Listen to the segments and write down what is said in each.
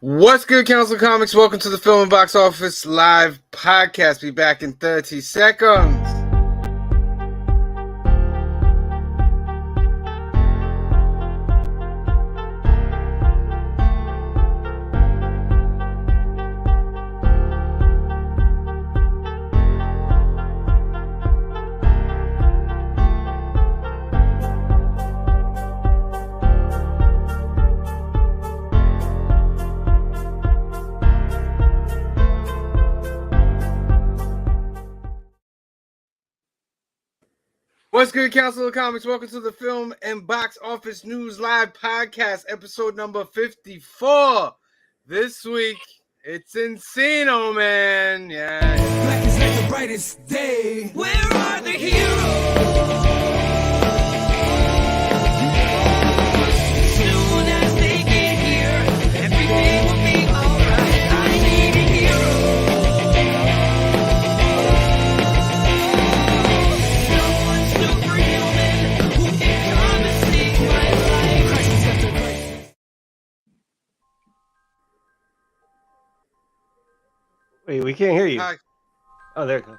What's good, Council Comics? Welcome to the Film and Box Office Live Podcast. Be back in 30 seconds. What's good, Council of Comics? Welcome to the Film and Box Office News Live Podcast, episode number 54. This week, it's ENCINO Man. Yeah. Black is like the brightest day. Where are the heroes? Soon as they get here, everything will be alright. I need a hero. Someone superhuman who can come and save my life. Crisis after crisis. Wait, we can't hear you. Hi. Oh, there it goes.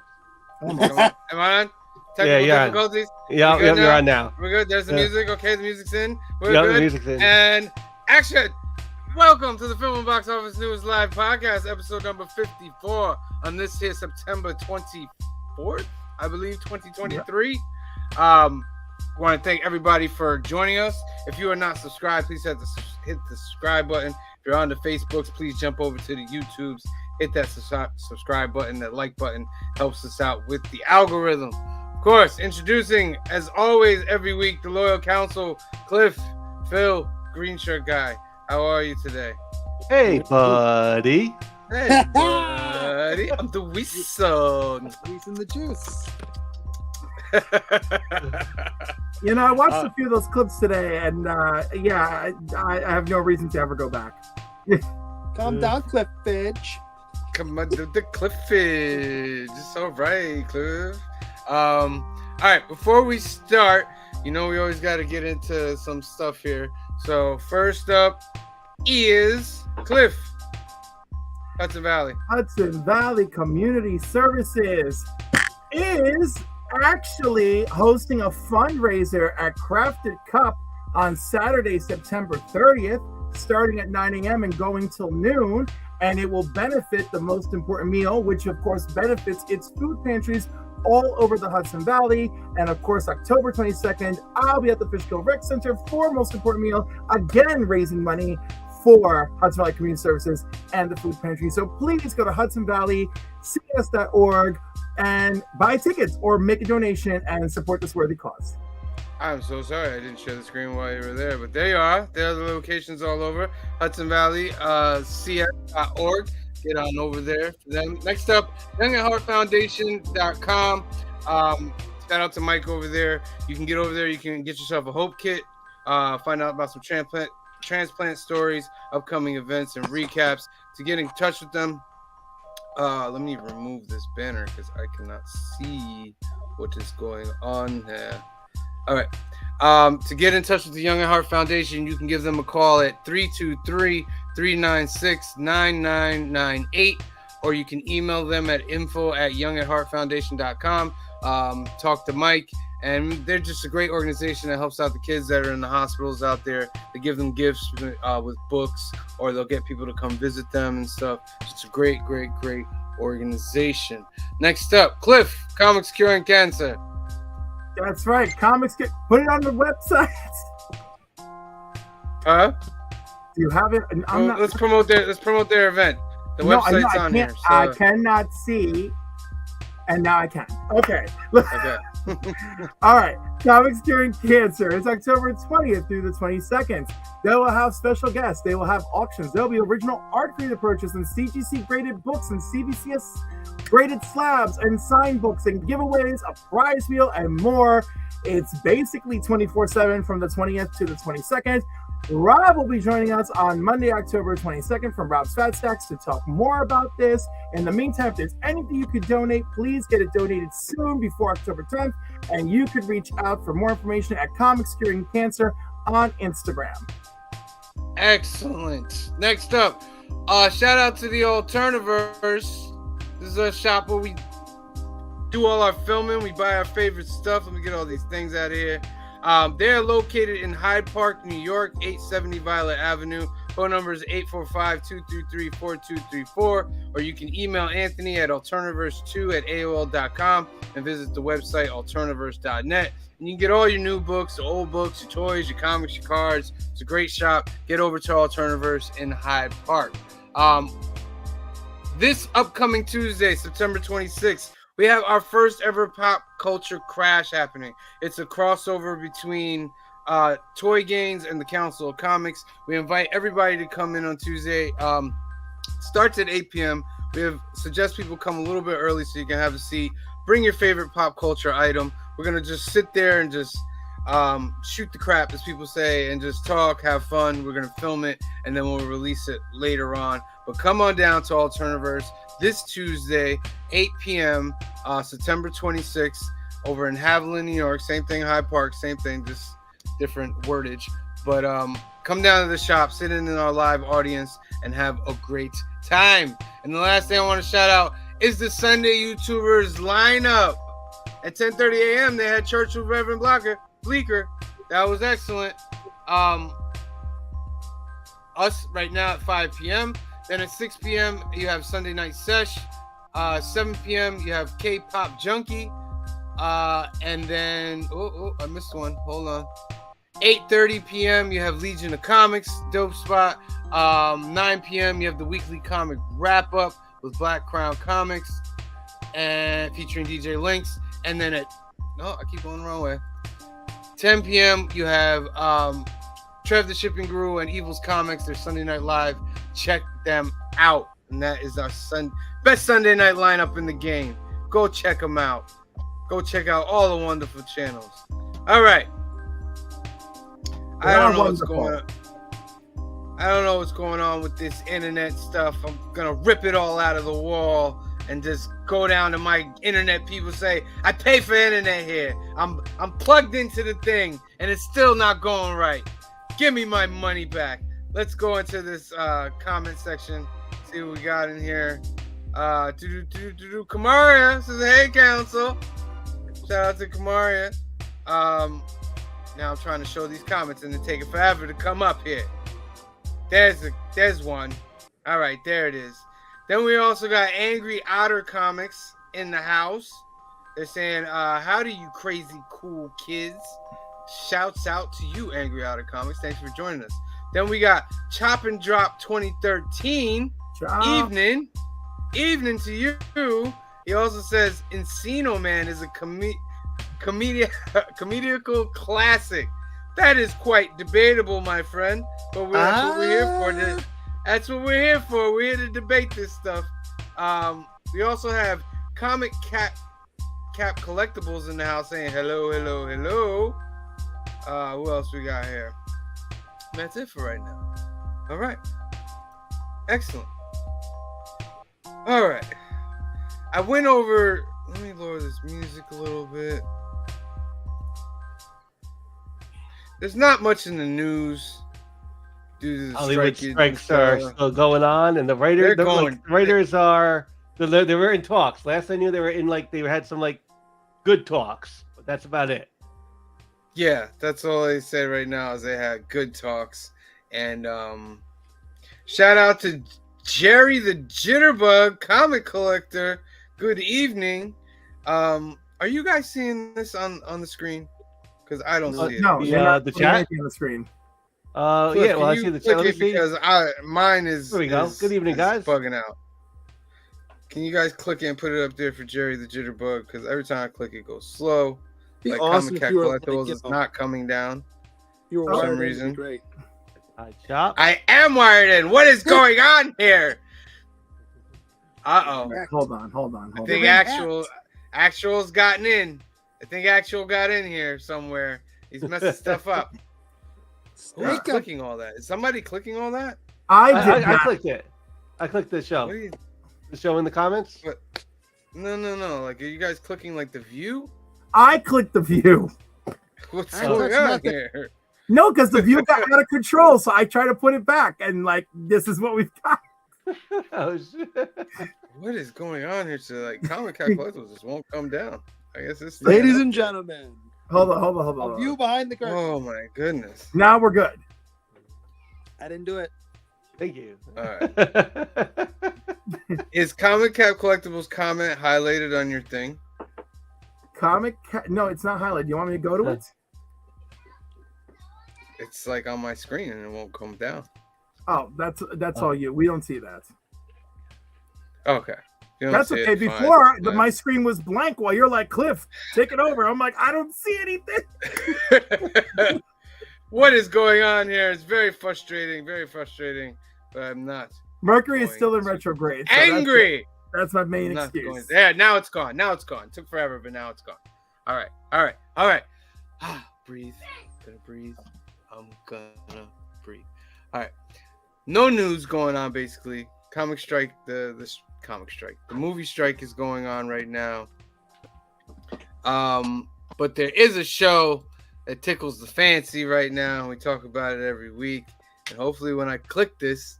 Am I on? Technical you're on. difficulties? Yeah, We good you're now? on now. We're good. There's the Yeah. music. Okay, the music's in. We're Yeah, good. the music's in. And action. Welcome to the Film and Box Office News Live Podcast, episode number 54 on this here September 24th, I believe, 2023. Want to thank everybody for joining us. If you are not subscribed, please hit the subscribe button. If you're on the Facebooks, please jump over to the YouTubes. Hit that subscribe button. That like button helps us out with the algorithm. Of course, introducing, as always, every week, the loyal council, Cliff, Phil, Green Shirt Guy. How are you today? Hey, buddy. Hey, buddy. I'm the whistle. Squeezing the juice. You know, I watched a few of those clips today, and yeah, I have no reason to ever go back. Calm down, Cliffage. Come on, the Cliffage. It's all right, Cliff. All right, before we start, you know we always got to get into some stuff here. So first up is Cliff. Hudson Valley. Hudson Valley Community Services is actually hosting a fundraiser at Crafted Cup on Saturday, September 30th, starting at 9 a.m. and going till noon. And it will benefit the most important meal, which of course benefits its food pantries all over the Hudson Valley. And of course, October 22nd, I'll be at the Fishkill Rec Center for Most Important Meal, again raising money for Hudson Valley Community Services and the food pantry. So please go to hudsonvalleycs.org and buy tickets or make a donation and support this worthy cause. I'm so sorry I didn't share the screen while you were there, but there you are. There are the locations all over Hudson Valley, cs.org. Get on over there for them. Next up, youngandheartfoundation.com. Shout out to Mike over there. You can get over there. You can get yourself a hope kit. Find out about some transplant stories, upcoming events, and recaps. To get in touch with them, let me remove this banner because I cannot see what is going on there. All right. To get in touch with the Young at Heart Foundation, you can give them a call at 323-396-9998, or you can email them at info@youngatheartfoundation.com. Talk to Mike, and they're just a great organization that helps out the kids that are in the hospitals out there. They give them gifts with books, or they'll get people to come visit them and stuff. It's a great, great, great organization. Next up, Cliff, Comics Curing Cancer. That's right. Comics put it on the website. Huh? Do you have it? Let's promote their event. The website's on here. So. I cannot see, and now I can. Okay. Okay. All right. Comics Curing Cancer. It's October 20th through the 22nd. They will have special guests. They will have auctions. There will be original art creative purchase and CGC graded books and CBCS graded slabs and signed books and giveaways, a prize wheel, and more. It's basically 24/7 from the 20th to the 22nd. Rob will be joining us on Monday, October 22nd from Rob's Fat Stacks to talk more about this. In the meantime, if there's anything you could donate, please get it donated soon before October 10th. And you could reach out for more information at Comics Curing Cancer on Instagram. Excellent. Next up, Shout out to the Alterniverse. This is a shop where we do all our filming. We buy our favorite stuff. Let me get all these things out of here. They're located in Hyde Park, New York, 870 Violet Avenue. Phone number is 845-223-4234. Or you can email Anthony at alterniverse2@aol.com and visit the website alterniverse.net. And you can get all your new books, your old books, your toys, your comics, your cards. It's a great shop. Get over to Alterniverse in Hyde Park. This upcoming Tuesday, September 26th, we have our first ever pop culture crash happening. It's a crossover between Toy Games and the Council of Comics. We invite everybody to come in on Tuesday. Starts at 8 p.m. We suggest people come a little bit early so you can have a seat. Bring your favorite pop culture item. We're going to just sit there and just shoot the crap, as people say, and just talk, have fun. We're going to film it, and then we'll release it later on. But come on down to Alterniverse this Tuesday, 8 p.m., September 26th, over in Haviland, New York. Same thing, Hyde Park, same thing, just different wordage. But come down to the shop, sit in our live audience, and have a great time. And the last thing I want to shout out is the Sunday YouTubers lineup. At 10:30 a.m., they had Church with Reverend Bleeker. That was excellent. Us right now at 5 p.m. Then at 6 p.m., you have Sunday Night Sesh. 7 p.m., you have K-Pop Junkie. And then, I missed one. Hold on. 8:30 p.m., you have Legion of Comics, dope spot. 9 p.m., you have the weekly comic wrap-up with Black Crown Comics and featuring DJ Lynx. And then I keep going the wrong way. 10 p.m., you have Trev the Shipping Guru and Evil's Comics. Their Sunday Night Live. Check them out. And that is our best Sunday night lineup in the game. Go check them out. Go check out all the wonderful channels. All right. I don't know what's going on with this internet stuff. I'm going to rip it all out of the wall and just go down to my internet people, say, I pay for internet here. I'm plugged into the thing, and it's still not going right. Give me my money back. Let's go into this comment section, see what we got in here. Kamaria says, hey, Council. Shout out to Kamaria. Now I'm trying to show these comments, and it's taking forever to come up here. There's one. All right, there it is. Then we also got Angry Otter Comics in the house. They're saying, howdy, you crazy cool kids. Shouts out to you, Angry Otter Comics. Thanks for joining us. Then we got Chop and Drop 2013. Evening to you. He also says, ENCINO Man is a comedical classic. That is quite debatable, my friend. But that's what we're here for. That's what we're here for. We're here to debate this stuff. We also have Comic Cap Collectibles in the house saying hello. Who else we got here? That's it for right now. All right. Excellent. All right. I went over. Let me lower this music a little bit. There's not much in the news due to the Hollywood strikes are still going on, and the Raiders are they were in talks. Last I knew, they were in they had some good talks, but that's about it. Yeah, that's all they say right now is they had good talks. And shout out to Jerry the Jitterbug comic collector. Good evening. Are you guys seeing this on the screen? Because I don't see it. No, the chat on the screen. Yeah, well, I see the chat. Let me see. Because mine is. There we go. Good evening, guys. Bugging out. Can you guys click it and put it up there for Jerry the Jitterbug? Because every time I click, it goes slow. Like awesome Comic Cat Collectibles is not coming down for some reason. Great. I am wired in. What is going on here? Uh-oh. Hold on. I think Actual's gotten in. I think Actual got in here somewhere. He's messing stuff up. Who's clicking all that? Is somebody clicking all that? I clicked it. I clicked the show. The show in the comments? What? No. Like, are you guys clicking the view? I clicked the view. What's going on here? No, because the view got out of control, so I try to put it back, and this is what we've got. Oh shit! What is going on here? So like, Comic Cat Collectibles just won't come down. I guess it's Ladies and gentlemen, Hold on. a view behind the curtain. Oh my goodness! Now we're good. I didn't do it. Thank you. All right. Is Comic Cat Collectibles comment highlighted on your thing? No, it's not highlighted. You want me to go to it? It's like on my screen and it won't come down. Oh, that's all you. We don't see that. Okay. You don't That's see okay. it, fine. Before Yeah. my screen was blank while you're like, Cliff, take it over. I'm like, I don't see anything. What is going on here? It's very frustrating, but I'm not Mercury is Going still in to- retrograde. so angry. That's my main I'm not going- excuse. Yeah, now it's gone. Took forever, but now it's gone. All right. Breathe. Gonna breathe. I'm gonna breathe. All right. No news going on, basically. Comic strike. The movie strike is going on right now. But there is a show that tickles the fancy right now. We talk about it every week, and hopefully, when I click this,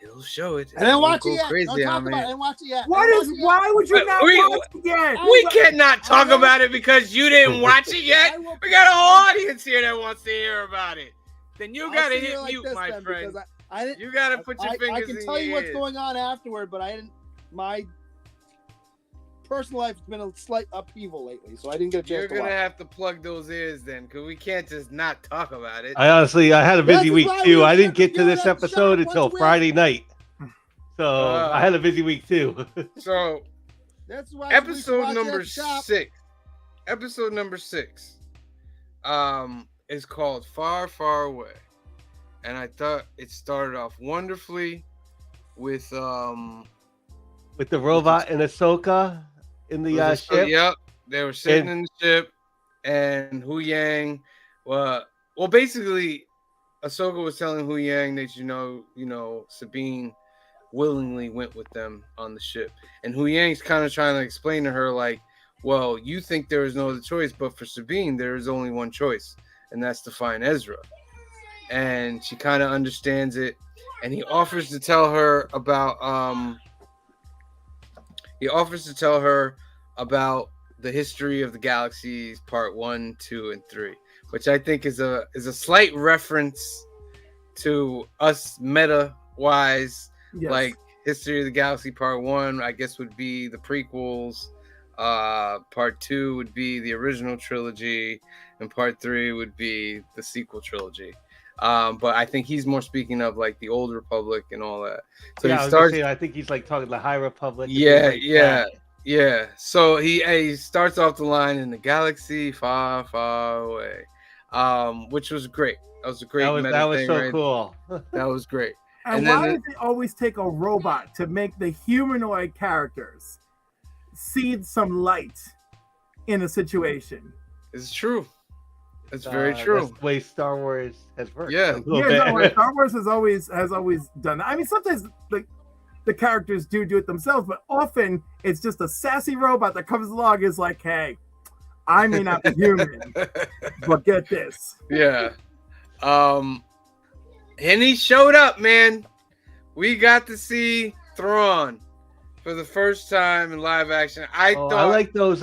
it'll show it. I didn't It won't watch go it yet. crazy Don't talk on me. about it. I didn't watch it yet. Why would you not We- watch it yet? We cannot talk about it because you didn't watch it yet. We got a whole audience here that wants to hear about it. Then you gotta hit mute, my friend. I didn't. You gotta put your I fingers can in tell your you what's ears. going on afterward, but I didn't. My personal life has been a slight upheaval lately, so I didn't get a chance You're to gonna watch. have to plug those ears then, because we can't just not talk about it. I had a busy That's week why too. we I didn't have get to to do this that. Shut episode up, until once we- Friday night, so I had a busy week too. So That's why episode number 6. Episode number 6 is called Far, Far Away. And I thought it started off wonderfully with With the robot and Ahsoka in the ship. Yep, they were sitting in the ship, and Hu Yang. Well, basically, Ahsoka was telling Hu Yang that you know, Sabine willingly went with them on the ship, and Hu Yang's kind of trying to explain to her like, well, you think there is no other choice, but for Sabine, there is only one choice, and that's to find Ezra. And she kind of understands it, and he offers to tell her about the history of the galaxies, part 1, 2, and 3, which I think is a slight reference to us meta wise. Yes. Like history of the galaxy part 1, I guess, would be the prequels. Part 2 would be the original trilogy, and part 3 would be the sequel trilogy. But I think he's more speaking of like the old Republic and all that. So Yeah, he I was gonna starts. say, I think he's like talking the High Republic. and Yeah, things like that. yeah. So he starts off the line in the galaxy far, far away, which was great. That was a great. That was thing, so right? cool. That was great. And And then why the- does it always take a robot to make the humanoid characters see some light in a situation? It's true. It's very true. That's the way Star Wars has worked. Yeah. a little Yeah, no, bit. Star Wars has always done that. I mean, sometimes the characters do it themselves, but often it's just a sassy robot that comes along and is like, hey, I may not be human, but get this. Yeah. And he showed up, man. We got to see Thrawn for the first time in live action. I Oh, thought I like those.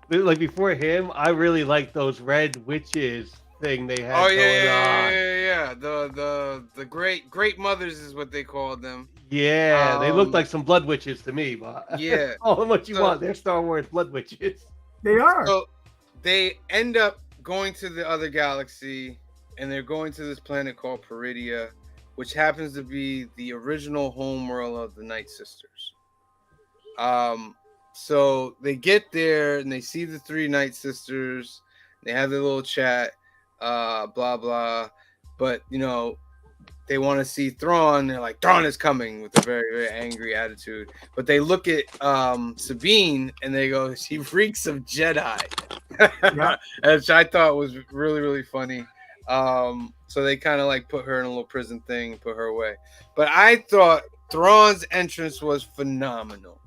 Like before him, I really like those red witches thing they had Oh going on. yeah. The great mothers is what they called them. Yeah, they look like some blood witches to me. But Yeah. call them what you So- want. They're Star Wars blood witches. They are. So they end up going to the other galaxy, and they're going to this planet called Peridia, which happens to be the original homeworld of the Night Sisters. So they get there and they see the 3 Night Sisters. They have their little chat, blah blah. But they want to see Thrawn. They're like, Thrawn is coming, with a very, very angry attitude. But they look at Sabine and they go, she reeks of Jedi. Yeah. Which I thought was really, really funny. So they kind of like put her in a little prison thing and put her away. But I thought Thrawn's entrance was phenomenal.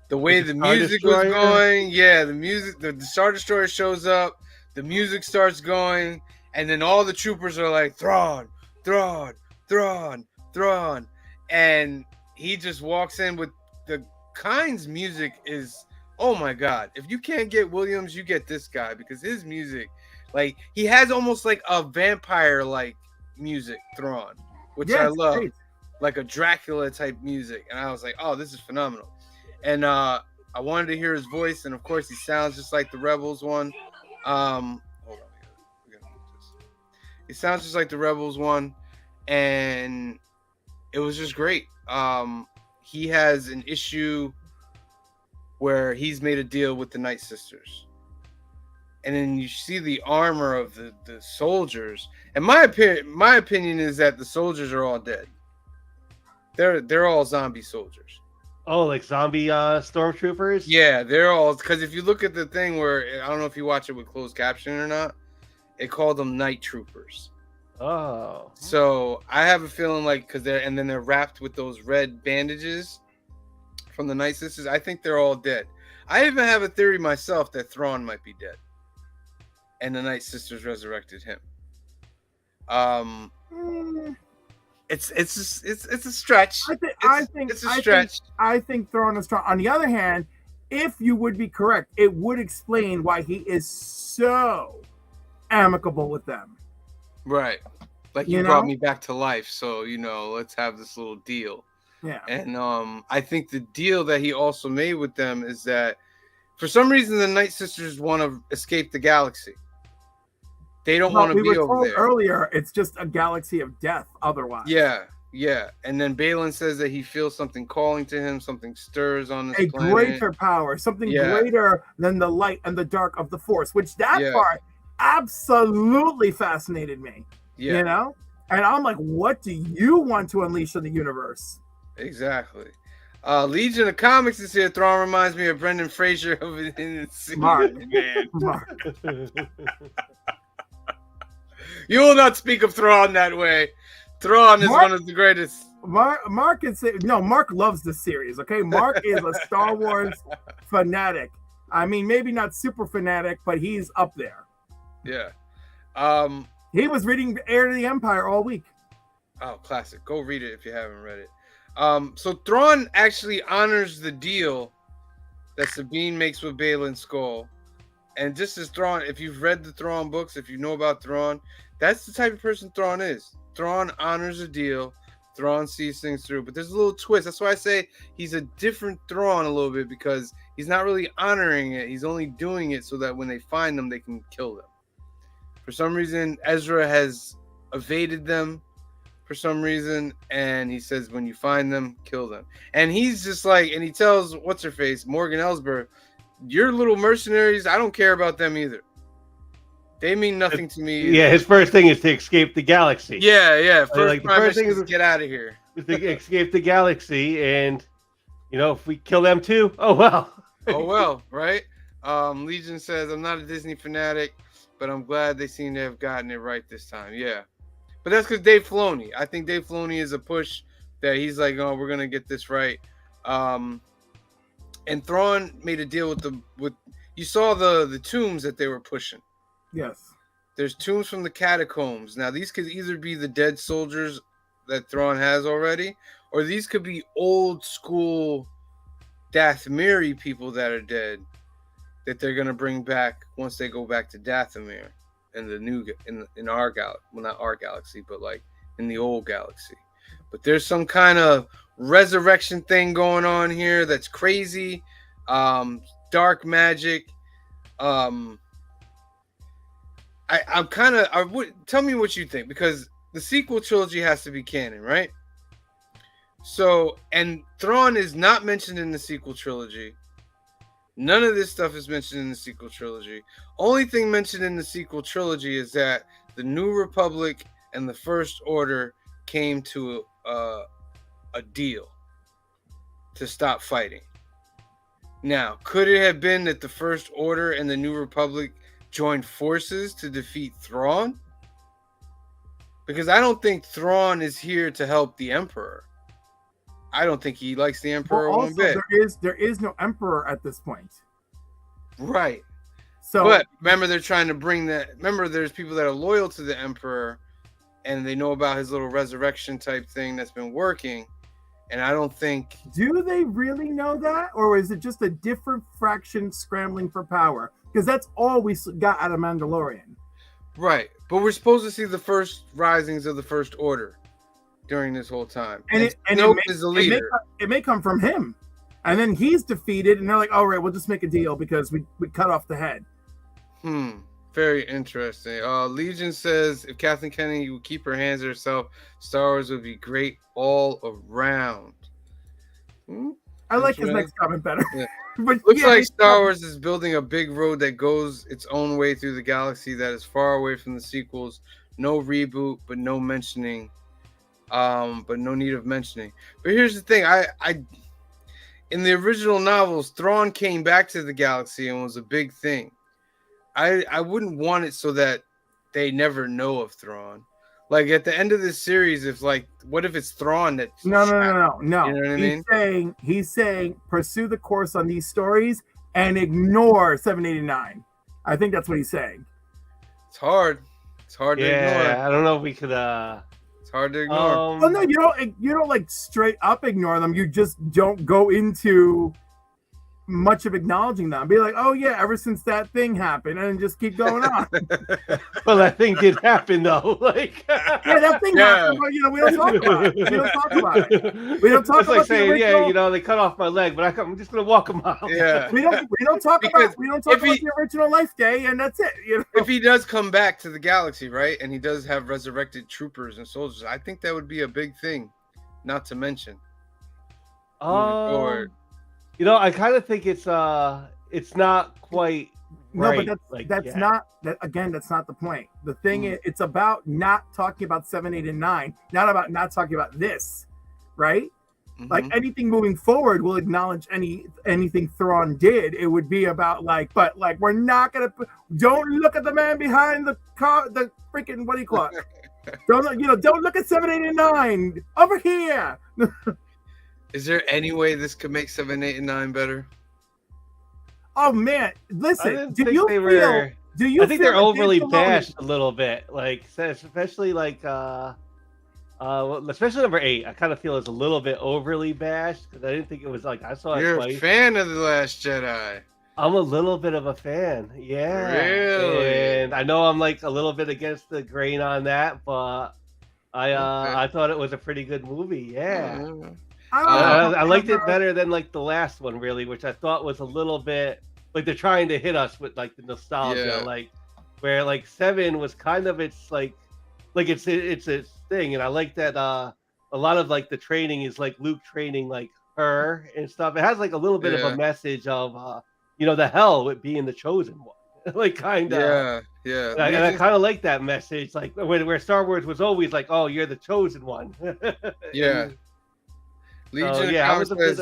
The way the Star music was Destroyer? going, yeah, the music, the Star Destroyer shows up, the music starts going, and then all the troopers are like, Thrawn, Thrawn, Thrawn, Thrawn. And he just walks in with the Kynes music is, oh my god. If you can't get Williams, you get this guy, because his music, like, he has almost like a vampire like music, Thrawn, which I love. Great. Like a Dracula type music. And I was like, oh, this is phenomenal. And I wanted to hear his voice, and of course he sounds just like the Rebels one. Hold on, we gotta move this. He sounds just like the Rebels one, and it was just great. He has an issue where he's made a deal with the Night Sisters, and then you see the armor of the soldiers. And my opinion is that the soldiers are all dead. They're all zombie soldiers. Oh, like zombie stormtroopers? Yeah, they're all, because if you look at the thing where, I don't know if you watch it with closed captioning or not, it called them night troopers. Oh. So I have a feeling like, because they're wrapped with those red bandages from the Night Sisters. I think they're all dead. I even have a theory myself that Thrawn might be dead, and the Night Sisters resurrected him. It's a stretch. I think it's a stretch. I think Thrawn is strong. On the other hand, if you would be correct, it would explain why he is so amicable with them. Right. Like, you brought me back to life, so let's have this little deal. Yeah. And I think the deal that he also made with them is that for some reason the Night Sisters want to escape the galaxy. They don't want to be over there. Earlier, it's just a galaxy of death otherwise. Yeah. And then Balin says that he feels something calling to him, something stirs on this planet. A greater power, something greater than the light and the dark of the Force, which part absolutely fascinated me. Yeah. And I'm like, what do you want to unleash on the universe? Exactly. Legion of Comics is here. Thrawn reminds me of Brendan Fraser of ENCINO Man. Mark. You will not speak of Thrawn that way. Thrawn is one of the greatest. Mark loves this series. Okay, Mark is a Star Wars fanatic. I mean, maybe not super fanatic, but he's up there. Yeah. He was reading Heir to the Empire all week. Oh, classic. Go read it if you haven't read it. So Thrawn actually honors the deal that Sabine makes with Balin Skull. And just as Thrawn, if you've read the Thrawn books, if you know about Thrawn, that's the type of person Thrawn is. Thrawn honors a deal. Thrawn sees things through. But there's a little twist. That's why I say he's a different Thrawn a little bit, because he's not really honoring it. He's only doing it so that when they find them, they can kill them. For some reason, Ezra has evaded them for some reason, and he says, when you find them, kill them. And he's just like, and he tells what's-her-face, Morgan Elsbeth, your little mercenaries, I don't care about them either. They mean nothing to me either. Yeah, his first thing is to escape the galaxy. Yeah. The first thing is to get out of here. To escape the galaxy, and if we kill them too, oh well. Oh well, right? Legion says, I'm not a Disney fanatic, but I'm glad they seem to have gotten it right this time. Yeah. But that's because Dave Filoni. I think Dave Filoni is a push that he's like, oh, we're gonna get this right. And Thrawn made a deal with you saw the tombs that they were pushing. Yes. There's tombs from the catacombs. Now these could either be the dead soldiers that Thrawn has already, or these could be old school Dathomiri people that are dead that they're gonna bring back once they go back to Dathomir in the new in our galaxy. Well, not our galaxy, but like in the old galaxy. But there's some kind of resurrection thing going on here that's crazy. Dark magic. I would tell me what you think, because the sequel trilogy has to be canon, right? So, and Thrawn is not mentioned in the sequel trilogy. None of this stuff is mentioned in the sequel trilogy. Only thing mentioned in the sequel trilogy is that the New Republic and the First Order came to a deal to stop fighting. Now, could it have been that the First Order and the New Republic joined forces to defeat Thrawn? Because I don't think Thrawn is here to help the Emperor. I don't think he likes the Emperor one bit. There is no Emperor at this point. Right. So, but remember, they're trying to bring that. Remember, there's people that are loyal to the Emperor, and they know about his little resurrection type thing that's been working. And I don't think. Do they really know that, or is it just a different fraction scrambling for power? Because that's all we got out of Mandalorian. Right, but we're supposed to see the first risings of the First Order during this whole time. And Snoke is the leader. It may come from him. And then he's defeated, and they're like, all right, we'll just make a deal because we cut off the head. Very interesting. Legion says, if Kathleen Kennedy would keep her hands to herself, Star Wars would be great all around. I like his next comment better. Yeah. But Looks like Star Wars is building a big road that goes its own way through the galaxy that is far away from the sequels. No reboot, but no mentioning. But no need of mentioning. But here's the thing. I in the original novels, Thrawn came back to the galaxy and was a big thing. I wouldn't want it so that they never know of Thrawn. Like at the end of this series, if like, what if it's Thrawn that? No. You know what I mean? He's saying pursue the course on these stories and ignore 789. I think that's what he's saying. It's hard. It's hard to ignore. Yeah, I don't know if we could. It's hard to ignore. Well, no, you don't like straight up ignore them. You just don't go into much of acknowledging them. Be like, oh yeah, ever since that thing happened, and just keep going on. Well, that thing did happen though. Like, yeah, that thing happened, but we don't talk about it. We don't talk about it. We don't talk it's about like saying, original... yeah, they cut off my leg, but I'm just gonna walk them out. Yeah, we don't talk about the original life day, and that's it. If he does come back to the galaxy, right, and he does have resurrected troopers and soldiers, I think that would be a big thing, not to mention. I kind of think it's not quite right. No, but that's not the point. The thing is, it's about not talking about 7, 8, and 9, not about not talking about this, right? Mm-hmm. Like anything moving forward will acknowledge anything Thrawn did. It would be about but we're not gonna don't look at the man behind the car, the freaking, what do you call it? don't look at 7, 8, and 9 over here. Is there any way this could make 7, 8, and 9 better? Oh man, listen. I think they're overly bashed a little bit, like especially especially number 8. I kind of feel it's a little bit overly bashed because I didn't think it was like I saw it You're twice. A fan of The Last Jedi. I'm a little bit of a fan, yeah. Really? And I know I'm like a little bit against the grain on that, but I thought it was a pretty good movie, yeah. I liked it better than like the last one, really, which I thought was a little bit like they're trying to hit us with like the nostalgia, like where like 7 was kind of it's a thing, and I like that a lot of like the training is like Luke training like her and stuff. It has like a little bit of a message of the hell with being the chosen one, like kind of yeah. And I kind of like that message, like where Star Wars was always like, oh, you're the chosen one. Yeah. Legion says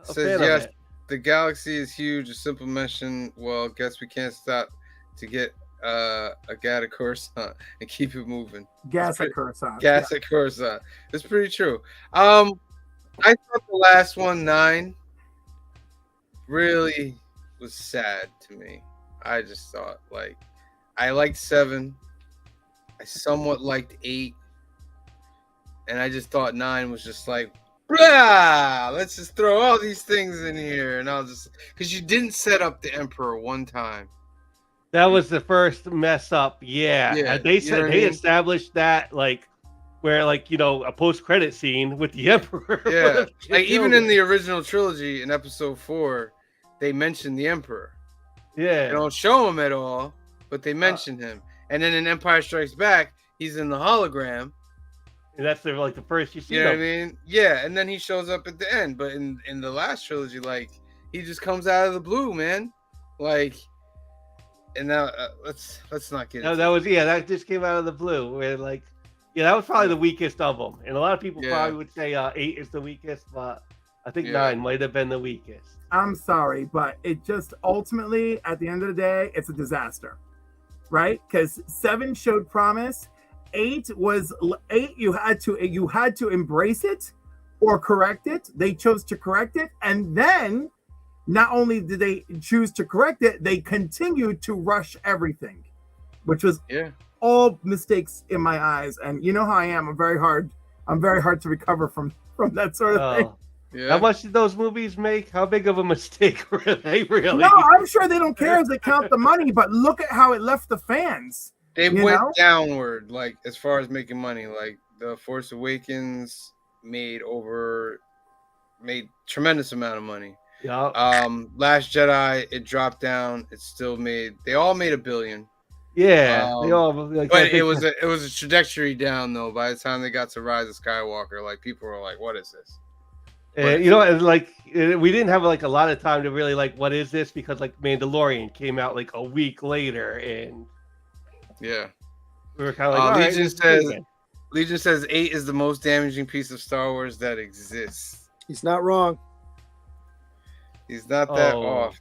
yes, the galaxy is huge. A simple mention. Well, guess we can't stop to get a gas at Coruscant and keep it moving. Gas at Coruscant. At Coruscant. It's pretty true. I thought the last one, 9, really was sad to me. I just thought I liked 7. I somewhat liked 8, and I just thought 9 was just like, blah, let's just throw all these things in here, and I'll just because you didn't set up the Emperor one time. That was the first mess up. Yeah. They said they established that where a post-credit scene with the Emperor. Yeah. Like even in the original trilogy in episode 4, they mentioned the Emperor. Yeah. They don't show him at all, but they mention him. And then in Empire Strikes Back, he's in the hologram. And that's the first you see. You know what I mean? Yeah, and then he shows up at the end. But in the last trilogy, he just comes out of the blue, man. And now let's not get. No, that just came out of the blue. Where that was probably the weakest of them. And a lot of people probably would say 8 is the weakest, but I think 9 might have been the weakest. I'm sorry, but it just ultimately, at the end of the day, it's a disaster, right? Because 7 showed promise. 8 was 8. You had to embrace it or correct it. They chose to correct it, and then not only did they choose to correct it, they continued to rush everything, which was all mistakes in my eyes. And you know how I am. I'm very hard I'm very hard to recover from that sort of thing. Yeah. How much did those movies make? How big of a mistake were they really? No, I'm sure they don't care as they count the money, but look at how it left the fans. They You went know? downward, like as far as making money. Like the Force Awakens made tremendous amount of money. Yeah. Last Jedi, it dropped down. It still made. They all made $1 billion. Yeah. They all, like, But I think it was a trajectory down though. By the time they got to Rise of Skywalker, like people were like, "What is this?" you know, and like we didn't have like a lot of time to really like, what is this? Because like Mandalorian came out like a week later, and Yeah. we were kind of like, all right, Legion this is good says again. Legion says 8 is the most damaging piece of Star Wars that exists. He's not wrong. He's not that Oh. off.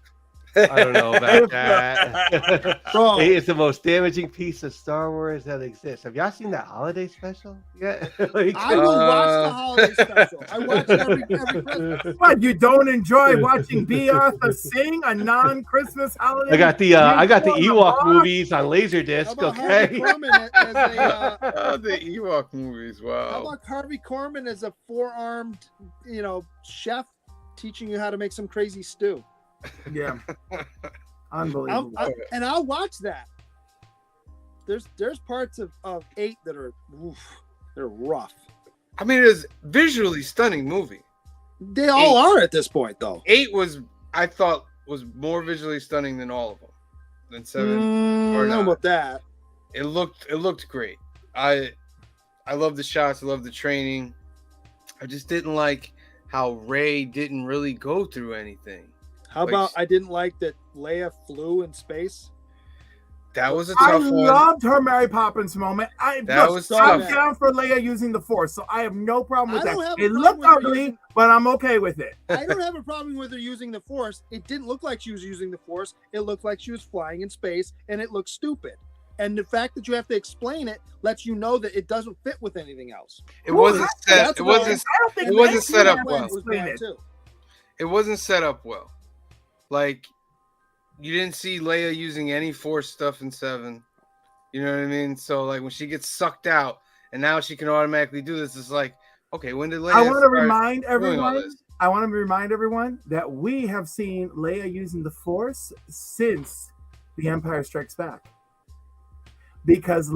I don't know about that. Wrong. 8 is the most damaging piece of Star Wars that exists. Have y'all seen that holiday special? Yeah. Like, I will watch the holiday special. I watch it every Christmas. What, you don't enjoy watching B. Arthur sing a non-Christmas holiday? I got the Uniform Ewok of movies on How Laserdisc. about Harvey Okay. Korman as a The Ewok movies. how Wow. about Harvey Korman as a four-armed, chef teaching you how to make some crazy stew? Yeah. Unbelievable. And I'll watch that. There's parts of 8 that are they're rough. I mean, it's a visually stunning movie. They all are at this point, though. 8 I thought was more visually stunning than all of them. Than 7 I or don't know 9. about that. It looked great. I love the shots. I love the training. I just didn't like how Rey didn't really go through anything. How about I didn't like that Leia flew in space? That was a I tough one. loved her Mary Poppins moment. That was I'm tough. down for Leia using the Force, so I have no problem with I don't have that. a It problem looked with her ugly, using- but I'm okay with it. I don't have a problem with her using the Force. It didn't look like she was using the Force. It looked like she was flying in space, and it looked stupid. And the fact that you have to explain it lets you know that it doesn't fit with anything else. It wasn't set. That's It why- wasn't. I don't think It wasn't Nancy set up had to well. Was explain bad it. too. It wasn't set up well. Like you didn't see Leia using any Force stuff in 7. You know what I mean? So like when she gets sucked out and now she can automatically do this, it's like, okay, when did Leia? I want to start remind doing all everyone. this? I want to remind everyone that we have seen Leia using the Force since The Empire Strikes Back. Because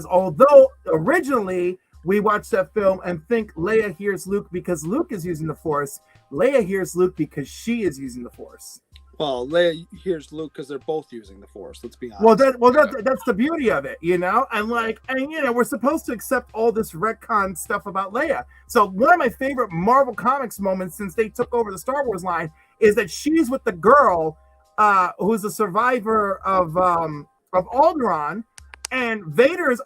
although originally we watched that film and think Leia hears Luke because Luke is using the Force, Leia hears Luke because she is using the Force. Well, Leia hears Luke because they're both using the Force. Let's be honest. That's the beauty of it, you know. And we're supposed to accept all this retcon stuff about Leia. So one of my favorite Marvel Comics moments since they took over the Star Wars line is that she's with the girl who's a survivor of Alderaan, and Vader's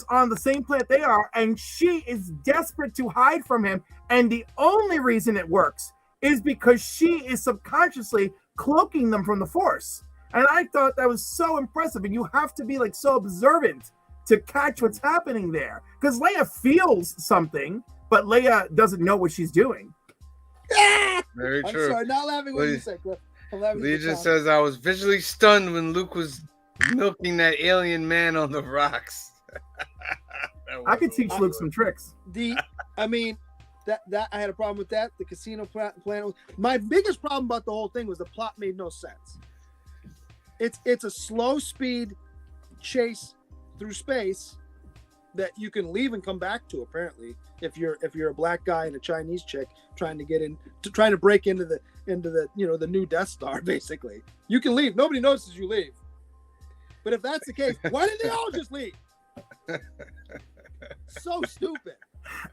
on the same planet they are, and she is desperate to hide from him. And the only reason it works is because she is subconsciously cloaking them from the Force. And I thought that was so impressive. And you have to be like so observant to catch what's happening there. Because Leia feels something, but Leia doesn't know what she's doing. Very I'm true. sorry, not laughing when you said Cliff. I'm laughing at the Legion comment. says I was visually stunned when Luke was milking that alien man on the rocks. I could teach Luke some tricks. That I had a problem with that. The casino plan. My biggest problem about the whole thing was the plot made no sense. It's a slow speed chase through space that you can leave and come back to. Apparently, if you're a black guy and a Chinese chick trying to break into the the new Death Star, basically, you can leave. Nobody notices you leave. But if that's the case, why didn't they all just leave? So stupid.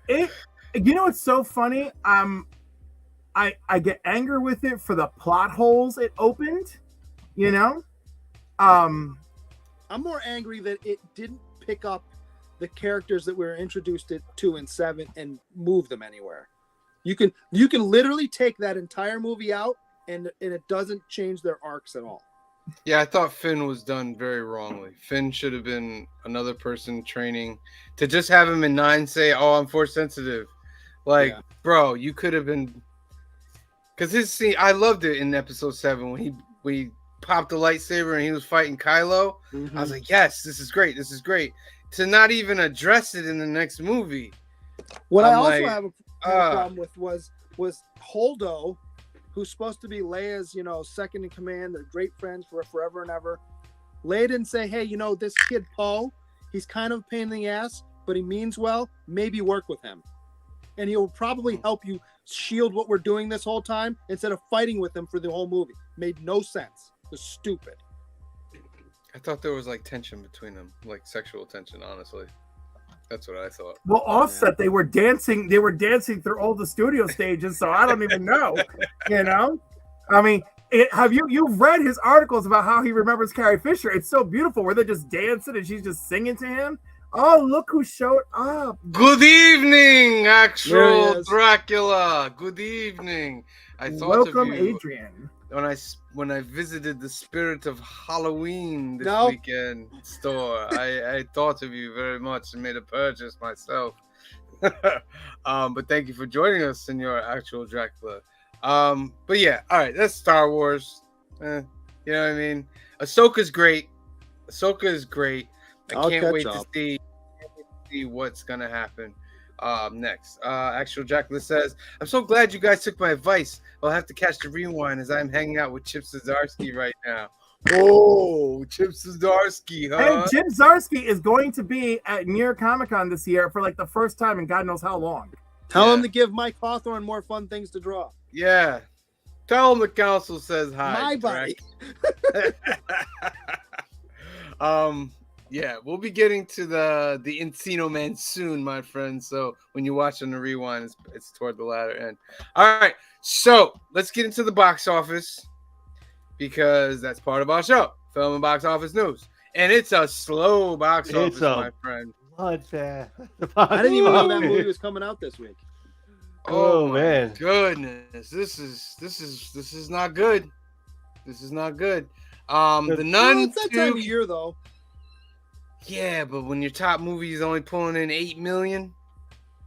You know what's so funny? I get angry with it for the plot holes it opened. You know, I'm more angry that it didn't pick up the characters that we were introduced to in 7 and move them anywhere. You can literally take that entire movie out and it doesn't change their arcs at all. Yeah, I thought Finn was done very wrongly. Finn should have been another person training. To just have him in 9 say, "Oh, I'm Force sensitive," like, Yeah. bro, you could have been. Because his scene, I loved it in Episode 7 when he popped the lightsaber and he was fighting Kylo. I was like, yes, this is great. This is great. to not even address it in the next movie. What I I'm also like, have a problem with was Holdo, who's supposed to be Leia's, second in command. They're great friends for forever and ever. Leia didn't say, hey, this kid Poe, he's kind of a pain in the ass, but he means well. Maybe work with him. And he'll probably help you shield what we're doing this whole time instead of fighting with him for the whole movie. Made no sense. It was stupid. I thought there was like tension between them, like sexual tension, honestly. That's what I thought. Well, Offset, they were dancing through all the studio stages, so I don't even know. I mean, you've read his articles about how he remembers Carrie Fisher. It's so beautiful where they're just dancing and she's just singing to him. Oh, look who showed up. Good evening, actual Dracula. Good evening. I thought Welcome, of you Adrian. when I visited the Spirit of Halloween this weekend store. I thought of you very much and made a purchase myself. But thank you for joining us, Senor Actual Dracula. But yeah, all right, that's Star Wars. You know what I mean? Ahsoka's great. Ahsoka is great. I can't wait to see what's gonna happen next. Actual Dracula says, I'm so glad you guys took my advice. I'll have to catch the rewind as I'm hanging out with Chip Zdarsky right now. Oh, Chip Zdarsky, huh? Hey, Chip Zdarsky is going to be at New York Comic Con this year for like the first time in God knows how long. Tell him to give Mike Hawthorne more fun things to draw. Yeah. Tell him the council says hi. My buddy. Yeah, we'll be getting to the ENCINO Man soon, my friend. So when you're watching the rewind, it's toward the latter end. All right, so let's get into the box office because that's part of our show, film and box office news, and it's a slow box office, my friend. I didn't even know that movie was coming out this week. Oh man, goodness, this is not good. This is not good. The Nun. It's that time of year though. Yeah, but when your top movie is only pulling in 8 million,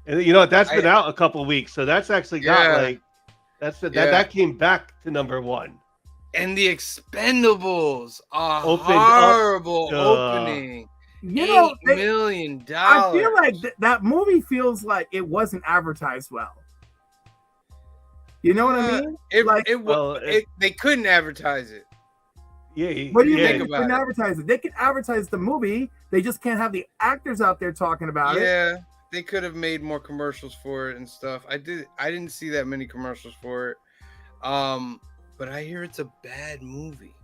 and that's been out a couple weeks, so that's actually got that came back to number one. And The Expendables, horrible opening. $8 million. I feel like that movie feels like it wasn't advertised well. You know what I mean? They couldn't advertise it. Yeah. What do you think? They couldn't advertise it. They can advertise the movie. They just can't have the actors out there talking about it. Yeah, they could have made more commercials for it and stuff. I didn't see that many commercials for it. But I hear it's a bad movie.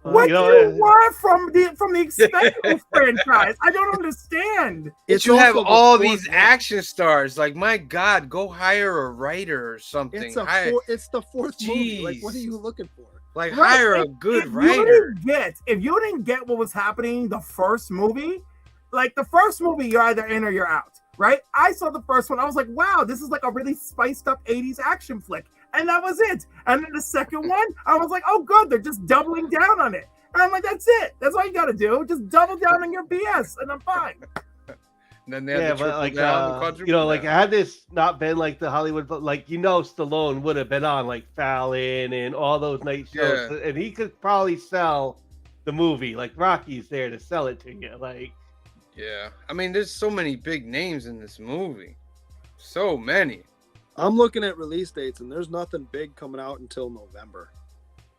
What do you want from the Expendables franchise? I don't understand. You have all these action stars. Like, my God, go hire a writer or something. It's the fourth movie. Like, what are you looking for? Like, hire a good writer. If you didn't get what was happening the first movie, like the first movie, you're either in or you're out, right? I saw the first one. I was like, wow, this is like a really spiced up 80s action flick. And that was it. And then the second one, I was like, oh, good. They're just doubling down on it. And I'm like, that's it. That's all you got to do. Just double down on your BS, and I'm fine. And then they had had this not been like the Hollywood, like Stallone would have been on like Fallon and all those night shows, and he could probably sell the movie. Like Rocky's there to sell it to you. Like, yeah, I mean, there's so many big names in this movie, so many. I'm looking at release dates, and there's nothing big coming out until November.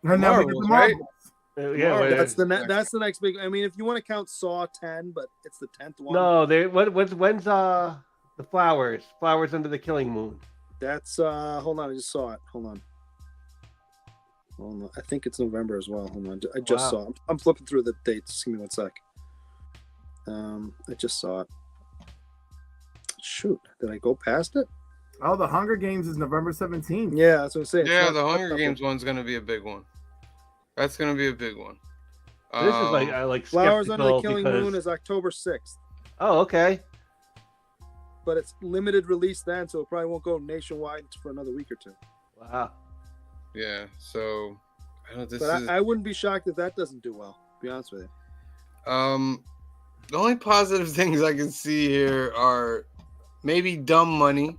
And then we get the Marvels. Yeah, that's the next big. I mean, if you want to count Saw 10, but it's the 10th one. No, when's the Flowers Under the Killing Moon? That's hold on, I just saw it. Hold on. I think it's November as well. Hold on, I just saw it. I'm flipping through the dates. Just give me one sec. I just saw it. Shoot, did I go past it? Oh, the Hunger Games is November 17th. Yeah, that's what I'm saying. Yeah, the Hunger Games one's gonna be a big one. That's gonna be a big one. This is like Flowers Under the Killing Moon is October 6th. Oh, okay. But it's limited release then, so it probably won't go nationwide for another week or two. Wow. Yeah, so I wouldn't be shocked if that doesn't do well, to be honest with you. The only positive things I can see here are maybe Dumb Money.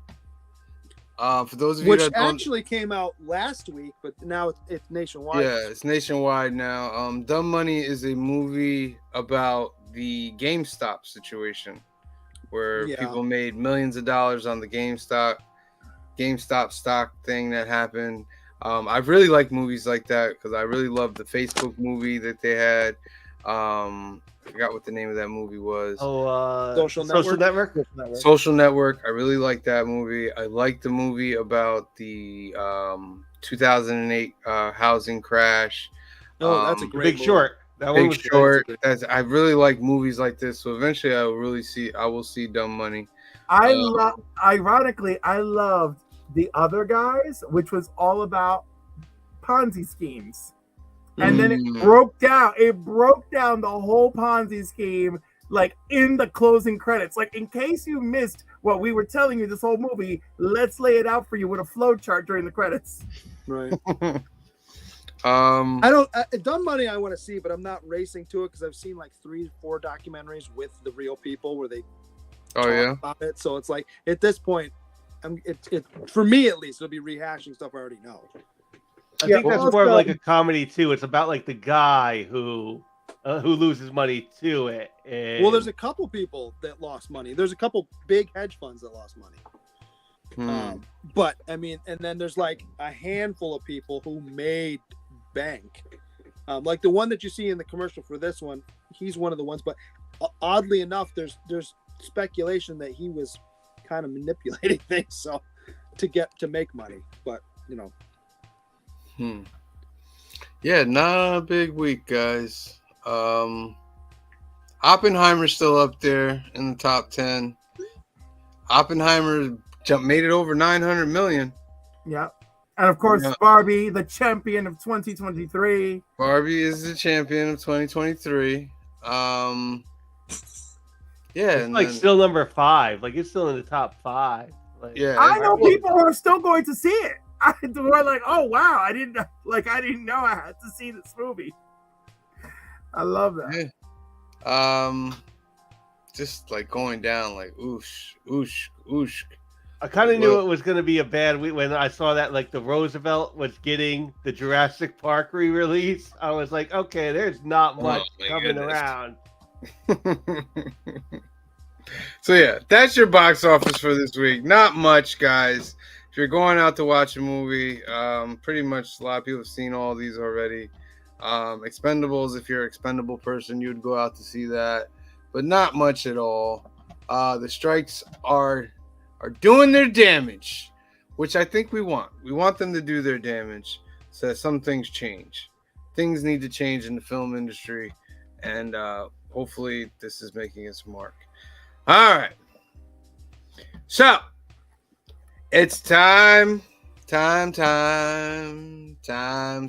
For those of you that actually came out last week, but now it's nationwide. Yeah, it's nationwide now. Dumb Money is a movie about the GameStop situation, where Yeah. people made millions of dollars on the GameStop stock thing that happened. I really like movies like that because I really love the Facebook movie that they had. I forgot what the name of that movie was. Social Network. Social Network. I really like that movie. I like the movie about the 2008 housing crash. Oh, that's a Um, great Big movie. Short. That one Big was good. Short. I really like movies like this. So eventually, I will see Dumb Money. Ironically, I loved The Other Guys, which was all about Ponzi schemes. And then it broke down the whole Ponzi scheme, like in the closing credits. Like, in case you missed what we were telling you this whole movie, let's lay it out for you with a flow chart during the credits. Right. Um, I don't. Dumb Money I want to see, but I'm not racing to it because I've seen like 3-4 documentaries with the real people where they talk about it. So it's like at this point, it for me at least, it'll be rehashing stuff I already know. I think that's more of like a comedy too. It's about like the guy who loses money to it. And... Well, there's a couple people that lost money. There's a couple big hedge funds that lost money. But I mean, and then there's like a handful of people who made bank. Like the one that you see in the commercial for this one, he's one of the ones. But oddly enough, there's speculation that he was kind of manipulating things to make money. But you know. Yeah, not a big week, guys. Oppenheimer's still up there in the top 10. Oppenheimer made it over 900 million. Yeah. And of course, Barbie, the champion of 2023. Barbie is the champion of 2023. Yeah, it's like still number 5. Like it's still in the top 5. Like, yeah, I know people who are still going to see it. We're like, oh wow, I didn't know I had to see this movie. I love that. Yeah. Just like going down, like oosh. I kind of knew it was going to be a bad week when I saw that like the Roosevelt was getting the Jurassic Park re-release. I was like, okay, there's not much coming around. So yeah, that's your box office for this week. Not much, guys. If you're going out to watch a movie, pretty much a lot of people have seen all these already. Expendables, if you're an expendable person, you'd go out to see that, but not much at all. The strikes are doing their damage, which I think we want. We want them to do their damage so that some things change. Things need to change in the film industry, and hopefully this is making its mark. All right. So, it's time's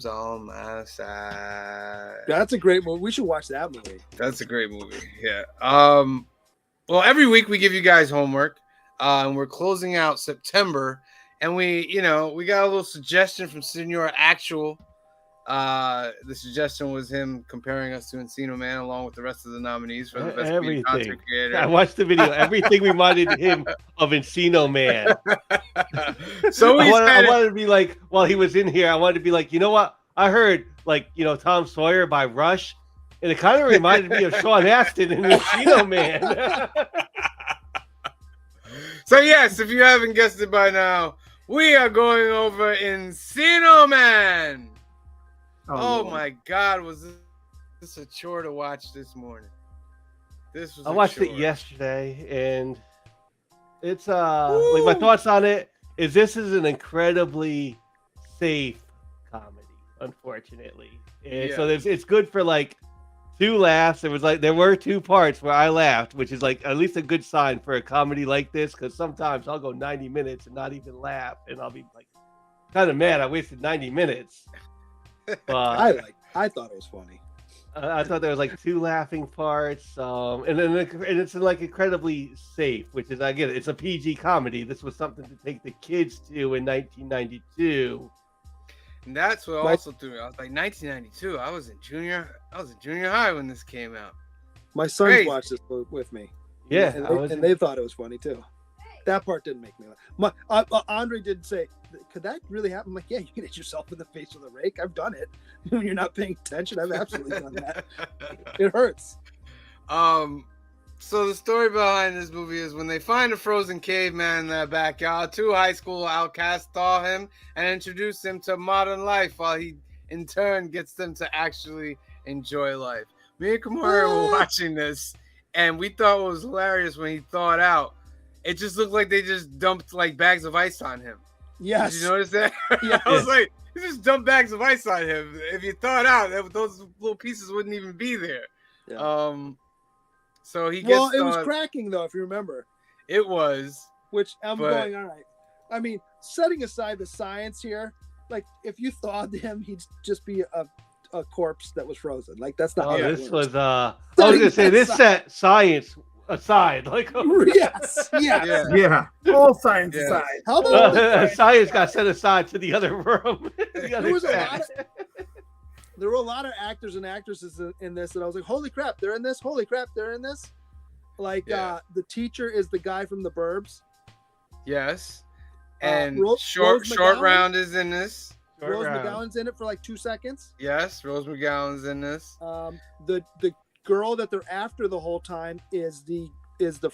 on my side. That's a great movie. We should watch that movie. That's a great movie. Yeah. Well, every week we give you guys homework. And we're closing out September, and we got a little suggestion from Senor Actual. The suggestion was him comparing us to Encino Man along with the rest of the nominees for the best comedic content creator. I watched the video. Everything reminded him of Encino Man. So I wanted to be like, while he was in here, I wanted to be like, you know what? I heard like, Tom Sawyer by Rush, and it kind of reminded me of Sean Astin in Encino Man. So yes, if you haven't guessed it by now, we are going over ENCINO Man. Oh my God, was this a chore to watch this morning? I watched it yesterday, and it's like my thoughts on it is this is an incredibly safe comedy, unfortunately. And so it's good for like 2 laughs. There were 2 parts where I laughed, which is like at least a good sign for a comedy like this, because sometimes I'll go 90 minutes and not even laugh, and I'll be like kind of mad I wasted 90 minutes. But I thought it was funny. I thought there was like 2 laughing parts, and it's like incredibly safe, which is, again, it's a PG comedy. This was something to take the kids to in 1992. And that's what also threw me. I was like, 1992. I was in junior high when this came out. My sons watched this with me. Yeah, and they thought it was funny too. That part didn't make me laugh. Andre did say, "Could that really happen?" I'm like, yeah, you can hit yourself in the face with a rake. I've done it. When you're not paying attention, I've absolutely done that. It hurts. So the story behind this movie is when they find a frozen caveman in their backyard, two high school outcasts thaw him and introduce him to modern life while he in turn gets them to actually enjoy life. Me and Kamara were watching this and we thought it was hilarious when he thawed out. It just looked like they just dumped like bags of ice on him. Yes. Did you notice that? Yeah. I was like, you just dumped bags of ice on him. If you thawed out, those little pieces wouldn't even be there. Yeah. So he gets. Well, it was cracking though, if you remember. It was. Which I'm going, all right. I mean, setting aside the science here, like if you thawed him, he'd just be a corpse that was frozen. Like that's not. Oh, how that this works. was. I was gonna say this set science aside, like yes. Yeah. All science aside. How about science got set aside to the other room. there were a lot of actors and actresses in this that I was like, holy crap, they're in this. Holy crap, they're in this. Like the teacher is the guy from The Burbs. Yes. And Rose short McGowan? round is in this. Rose McGowan's in it for like 2 seconds. Yes, Rose McGowan's in this. The girl that they're after the whole time is the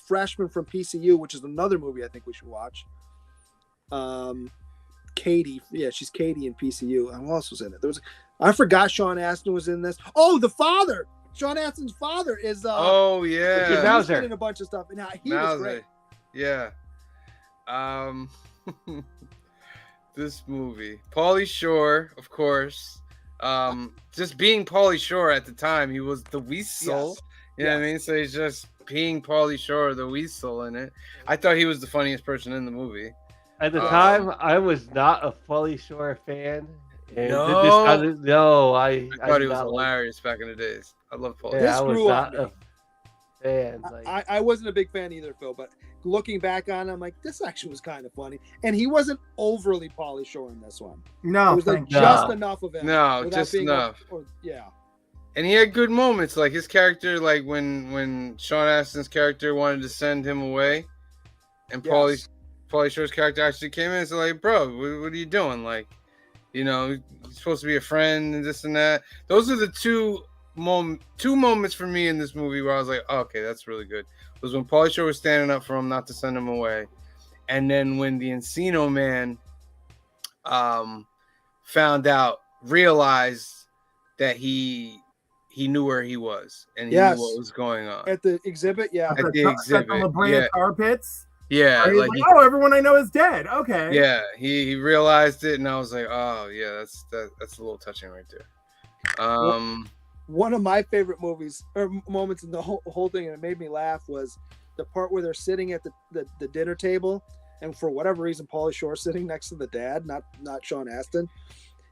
freshman from PCU, which is another movie I think we should watch. Katie, yeah, she's Katie in PCU. Who else was in it? I forgot Sean Astin was in this. Oh, the father, Sean Astin's father is. Oh yeah, he's Mauser in a bunch of stuff, and he was great. Yeah. This movie, Pauly Shore, of course. Just being Pauly Shore at the time, he was the Weasel. Yes. You know what I mean? So he's just being Pauly Shore, the Weasel in it. I thought he was the funniest person in the movie. At the time, I was not a Pauly Shore fan. And No, I thought he was hilarious back in the days. I love Pauly. Yeah, I was not a fan. Like, I wasn't a big fan either, Phil. But looking back on it, I'm like, this actually was kind of funny. And he wasn't overly Pauly Shore in this one. No, it was like just enough of him. No, just enough. Yeah. And he had good moments, like his character, like when Sean Astin's character wanted to send him away, and Pauly Shore's character actually came in and said, like, bro, what are you doing? Like, you know, you're supposed to be a friend and this and that. Those are the two moments for me in this movie where I was like, oh, okay, that's really good. It was when Pauly Shore was standing up for him not to send him away, and then when the Encino Man realized that he knew where he was and he knew what was going on at the exhibit. Yeah, at the exhibit. At the La Brea tar pits. Yeah, like oh, everyone I know is dead. Okay. Yeah, he realized it, and I was like, oh yeah, that's a little touching right there. One of my favorite movies or moments in the whole thing, and it made me laugh, was the part where they're sitting at the dinner table, and for whatever reason, Pauly Shore's sitting next to the dad, not Sean Astin.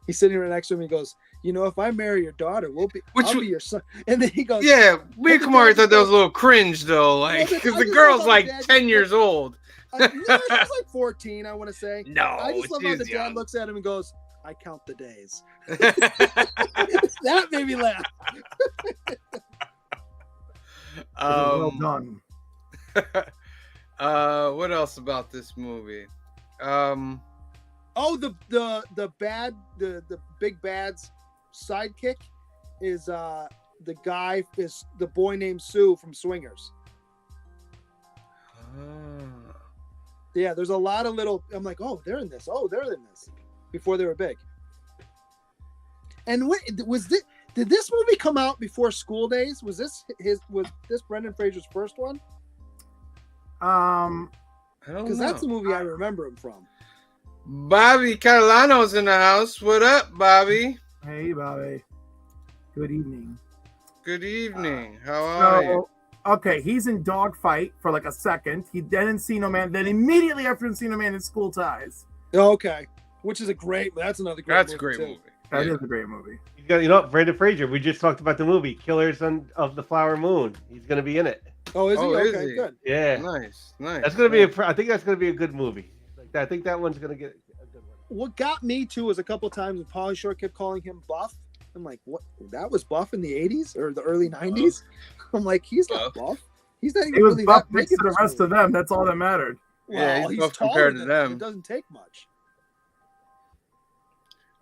He's sitting right next to him. He goes, you know, if I marry your daughter, I'll be your son. And then he goes, yeah, me and Kamari thought that was a little cringe though, like because the girl's like 10 years old. No, she's like 14, I want to say. No, I just love how the young. dad looks at him and goes, I count the days. That made me laugh. Well done. What else about this movie? Oh, the big bad's sidekick is the boy named Sue from Swingers. Yeah, there's a lot of little. I'm like, oh, they're in this. Oh, they're in this. Before they were big. And did this movie come out before School Days? Was this Brendan Fraser's first one? I don't know. Because that's the movie I remember him from. Bobby Catalano's in the house. What up, Bobby? Hey, Bobby. Good evening. Good evening. How are you? Okay, he's in Dogfight for like a second. Then Encino Man. Then immediately after Encino Man is School Ties. Okay, which is that's another great. That's a great movie. That is a great movie. You know, Brendan Fraser. We just talked about the movie Killers of the Flower Moon. He's going to be in it. Oh, is he? Is Okay, he? good. Yeah, nice. That's going to be I think that's going to be a good movie. I think that one's going to get a good one. What got me too was a couple of times when Pauly Shore kept calling him Buff. I'm like, what? That was Buff in the 80s or the early 90s? I'm like, he's not Buff. He's not even He was really buff that big next to the rest of them. That's all that mattered. Well, Yeah, he's buff taller compared to than them. It doesn't take much.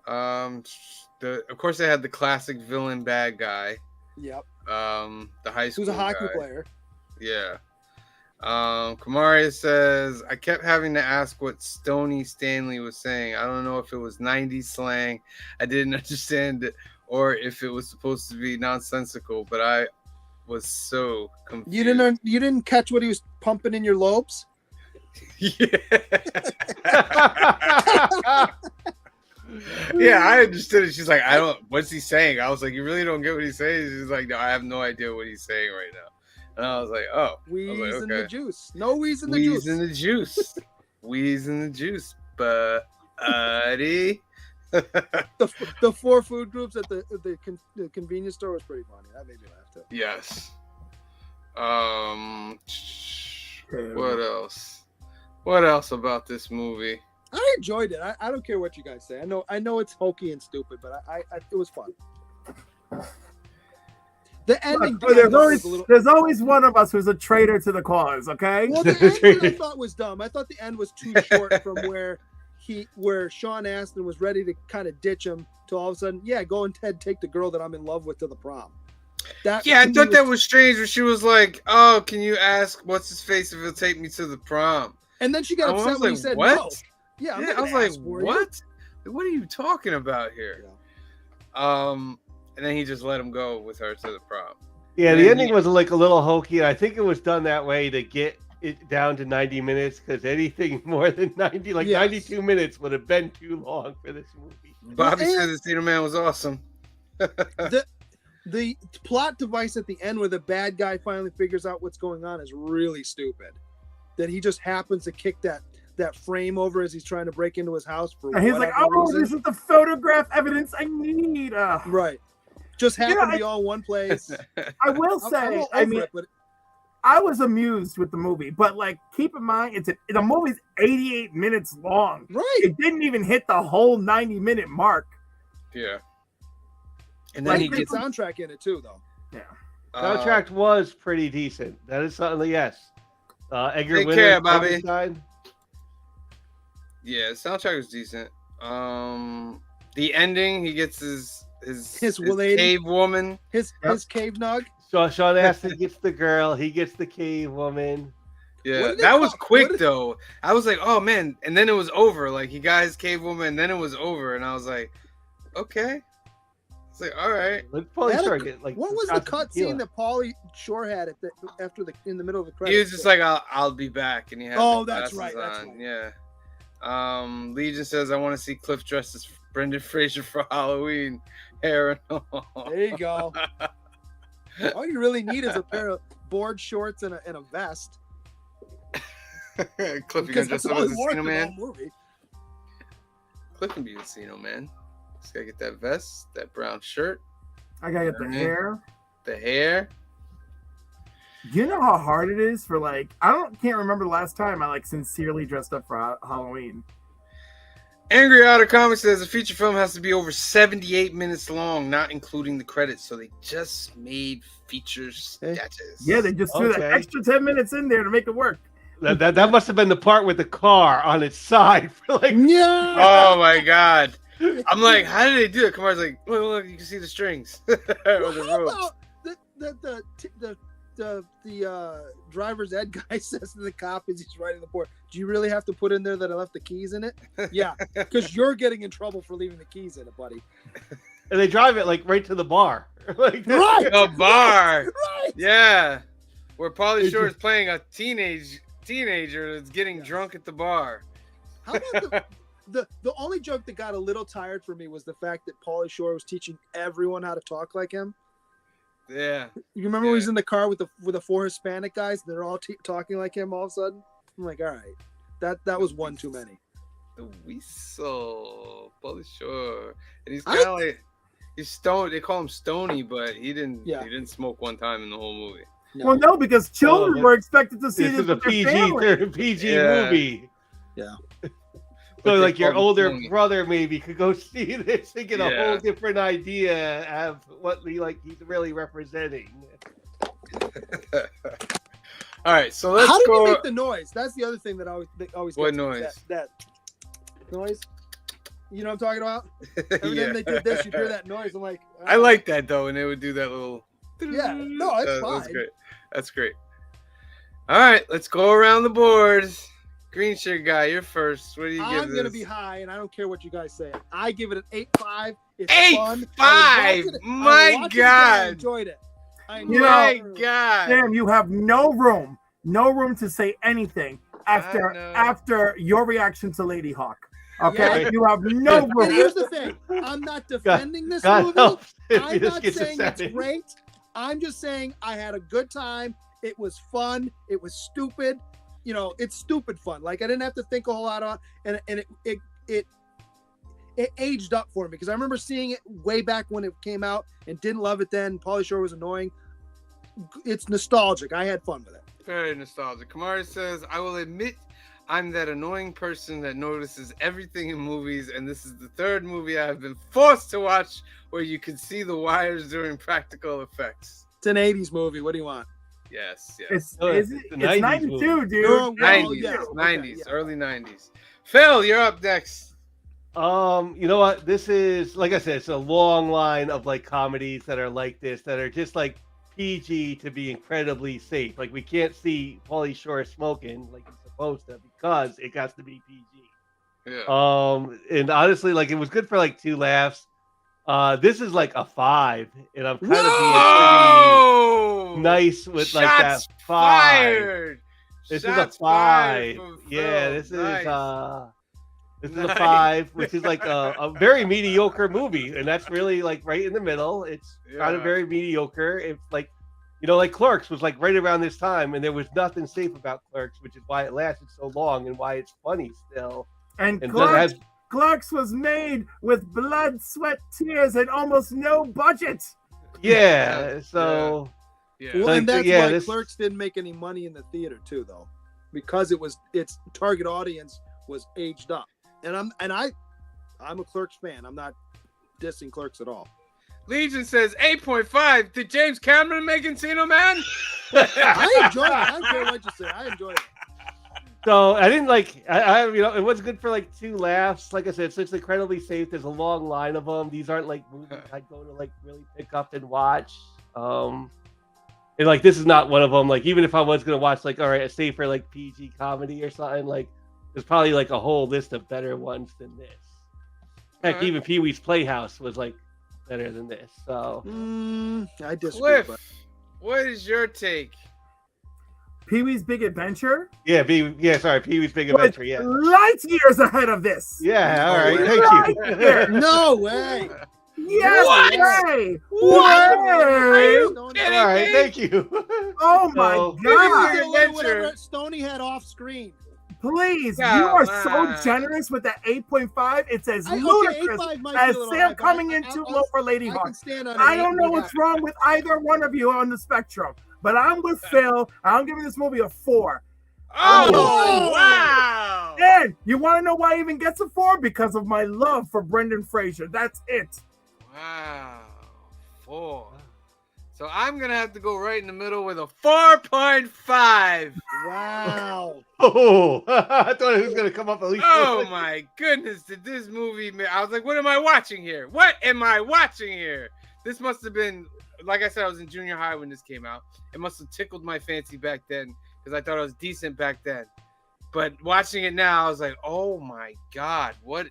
Of course, they had the classic villain bad guy. Yep. The high school Who's a hockey guy. player. Yeah. Kamaria says, I kept having to ask what Stoney Stanley was saying. I don't know if it was 90s slang. I didn't understand it, or if it was supposed to be nonsensical, but I was so confused. You didn't catch what he was pumping in your lobes? Yeah. Yeah, I understood it. She's like, what's he saying? I was like, you really don't get what he's saying? She's like, no, I have no idea what he's saying right now. And I was like, oh. Wheeze in okay. the juice. No wheeze in the Wheeze juice. in the juice. Wheeze in the juice, buddy. The 4 food groups at the convenience store was pretty funny. That made me laugh too. Yes. What else? What else about this movie? I enjoyed it. I don't care what you guys say. I know it's hokey and stupid, but it was fun. The ending. Look, there's always one of us who's a traitor to the cause. Okay. Well, the ending I thought was dumb. I thought the end was too short from where Sean Astin was ready to kind of ditch him to all of a sudden, yeah, go and Ted take the girl that I'm in love with to the prom. I thought that was strange when she was like, "Oh, can you ask what's his face if he'll take me to the prom?" And then she got upset when he said what? no. Yeah, I was like, "What? What are you talking about here?" Yeah. And then he just let him go with her to the prom. Yeah, the ending was like a little hokey. I think it was done that way to get it down to 90 minutes because anything more than 90, 92 minutes would have been too long for this movie. Bobby said ENCINO Man was awesome. The plot device at the end where the bad guy finally figures out what's going on is really stupid. That he just happens to kick that frame over as he's trying to break into his house for and he's like, "Oh, reason. this is the photograph evidence I need." Right. Just happened to be all in one place. I will say, I was amused with the movie, but keep in mind, the movie's 88 minutes long. Right. It didn't even hit the whole 90-minute mark. Yeah. And then he gets soundtrack in it too, though. Yeah. Soundtrack was pretty decent. That is something. Yes. Edgar Take Winter, care, Bobby. Frankenstein. Yeah, soundtrack was decent. The ending, he gets his cave woman, his cave nug. So Sean Astin gets the girl, he gets the cave woman. Yeah, that was quick though. I was like, oh man, and then it was over. Like he got his cave woman, and then it was over, and I was like, okay. It's like, all right. What was the cut scene that Pauly Shore had in the middle of the credits? He was just like, I'll be back, and he had that's right. Yeah. Legion says, I want to see Cliff dressed as Brendan Fraser for Halloween. Hair and all. There you go. All you really need is a pair of board shorts and a vest. Cliff, you gonna dress up as ENCINO Man? Cliff can be ENCINO Man. Just gotta get that vest, that brown shirt. I gotta get the hair. The hair. Do you know how hard it is for can't remember the last time I sincerely dressed up for Halloween. Angry Otter Comics says a feature film has to be over 78 minutes long, not including the credits. So they just made feature sketches. Yeah, they just threw that extra 10 minutes in there to make it work. That must have been the part with the car on its side. Yeah. Oh my god. I'm like, how did they do it? Kamar's like, look, you can see the strings. How about the driver's ed guy says to the cop as he's writing the report, do you really have to put in there that I left the keys in it? Yeah, because you're getting in trouble for leaving the keys in it, buddy. And they drive it right to the bar. Right. The bar. Right. Yeah. Where Pauly Shore is playing a teenager that's getting drunk at the bar. How about the only joke that got a little tired for me was the fact that Pauly Shore was teaching everyone how to talk like him. Yeah. You remember when he was in the car with the 4 Hispanic guys? They're all talking like him all of a sudden. I'm like, all right, that was one too many. The Weasel, Pauly Shore, and he's kind of he's stoned. They call him Stony, but he didn't smoke one time in the whole movie. No. Well, no, because children were expected to see this is a with their PG movie. Yeah. So your older brother maybe could go see this and get a whole different idea of what he's really representing. All right, so let's go. How did go. he make the noise? That's the other thing that always what gets noise? That noise. You know what I'm talking about? Every time they did this, you hear that noise. I'm like, I like that though, and they would do that little. Yeah, no, it's That's fine. great. That's great. All right, let's go around the board. Green shirt guy, you're first. What do you give I'm gonna this? be high, and I don't care what you guys say. I give it an 8.5. It's 8.5. fun. I would watch it- My I would watch it again. I God. enjoyed it. You know, My God. Sam, you have no room to say anything know. after your reaction to Lady Hawk. Okay, Yeah. you have no And room. here's the thing: I'm not defending this God movie. help if I'm this not gets saying it's accepted. great. I'm just saying I had a good time. It was fun. It was stupid. You know, it's stupid fun. Like I didn't have to think a whole lot on, and it aged up for me because I remember seeing it way back when it came out and didn't love it then. Pauly Shore was annoying. It's nostalgic. I had fun with it. Very nostalgic. Kamari says, I will admit I'm that annoying person that notices everything in movies, and this is the third movie I have been forced to watch where you can see the wires during practical effects. It's an 80s movie. What do you want? Yes, yes. It's, Oh, is it's it? the It's 90s 92, movie. dude. Oh, 90s, yeah. 90s, Okay, yeah. early 90s. Phil, you're up next. You know what? This is, like I said, it's a long line of like comedies that are like this, that are just like PG to be incredibly safe. Like we can't see Pauly Shore smoking like he's supposed to because it has to be PG. Yeah. And honestly, like it was good for like 2 laughs. This is like a 5, and I'm kind of being Whoa! pretty nice with like Shots that 5. fired. This Shots is a 5. fired from Yeah, Phil. this Nice. is a Nice. 5, which is like a very mediocre movie, and that's really like right in the middle. It's kind of Yeah. very mediocre. It's like, you know, like Clerks was like right around this time, and there was nothing safe about Clerks, which is why it lasted so long and why it's funny still. And And Clerks, then Clerks was made with blood, sweat, tears, and almost no budget. yeah, so Yeah. Well, Like, and that's yeah, why this- Clerks didn't make any money in the theater too, though, because its target audience was aged up. And I'm a Clerks fan. I'm not dissing Clerks at all. Legion says 8.5. Did James Cameron make Encino Man? I enjoyed it. I don't care what you say. I enjoyed it. So I didn't like, I you know, it was good for like 2 laughs. Like I said, it's just incredibly safe. There's a long line of them. These aren't like movies I'd go to like really pick up and watch. And like this is not one of them. Like even if I was gonna watch like, all right, a safer like PG comedy or something, like there's probably like a whole list of better ones than this. Heck, Alright. even Pee Wee's Playhouse was like better than this. So I disagree. Cliff, But what is your take? Pee-wee's Big Adventure yeah, Pee Wee's Big Adventure. Yeah, light years ahead of this. yeah. All right, Right thank there. you. no way. Yes What? way. What? Way. Are you Don't- kidding All right, me? thank you. Oh my So- Big god. Adventure. Adventure. Whatever Stoney had off screen. Please, Come you are on. so generous with that 8.5. It's as Okay, ludicrous 8.5 might be as a little Sam high, but coming I- in too I'll- low for Lady I Hawk. can stand on. I an don't 8 know and a what's half. wrong with either one of you on the spectrum, but I'm with Phil. I'm giving this movie a 4. Oh, Oh. wow. And you want to know why I even gets a 4? Because of my love for Brendan Fraser. That's it. Wow. 4. So I'm going to have to go right in the middle with a 4.5. Wow. Oh, I thought it was gonna come up at least. Oh my goodness, did this movie I was like, what am I watching here? What am I watching here? This must have been, like I said, I was in junior high when this came out. It must have tickled my fancy back then because I thought it was decent back then. But watching it now, I was like, oh my God, what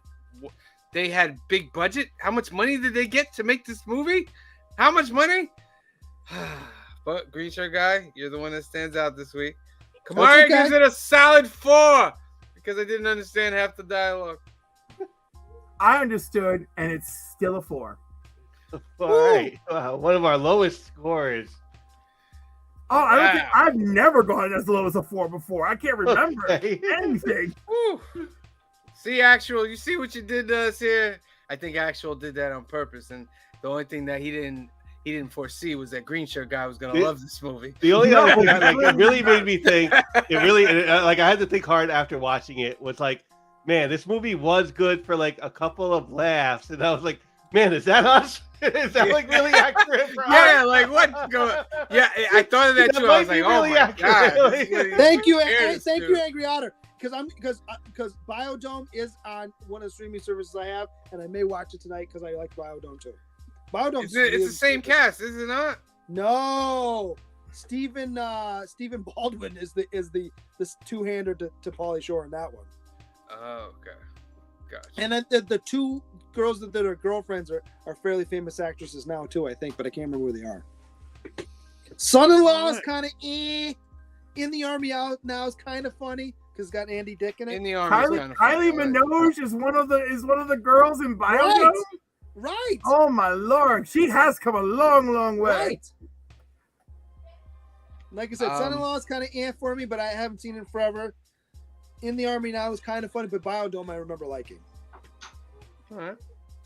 they had big budget? How much money did they get to make this movie? How much money? But Green Shirt Guy, you're the one that stands out this week. Kamari okay. gives it a solid 4 because I didn't understand half the dialogue. I understood, and it's still a 4. All right, wow, one of our lowest scores. Oh, I don't think Wow. I've never gone as low as a 4 before. I can't remember Okay. anything. Whew. See, Actual, you see what you did to us here? I think Actual did that on purpose, and the only thing that he didn't foresee was that Green Shirt Guy was gonna Yeah. love this movie. The only No, other thing that, like, really it really not. made me think. It really like I had to think hard after watching it. Was like, man, this movie was good for like a couple of laughs, and I was like, man, is that us? Is that like really accurate for Yeah, us? like what? Yeah, I thought of that too. I might was be like, oh really my accurate. God. this is what he Thank you, compared us thank to. you, Angry Otter. Because Biodome is on one of the streaming services I have, and I may watch it tonight because I like Biodome too. Biodome. It's the same cast, is it not? No, Stephen Baldwin is the two-hander to Pauly Shore in that one. Oh, okay. Gotcha. And then the two girls that are girlfriends are fairly famous actresses now too, I think, but I can't remember who they are. Son-in-law is kind of In the Army Out Now is kind of funny because it's got Andy Dick in it. In the Army. Kylie Minogue is one of the girls in Biodome. Right. Oh my Lord, she has come a long way. Right. Like I said, Son-in-law is kind of for me, but I haven't seen it in forever. In the Army Now is kind of funny, but Biodome I remember liking. All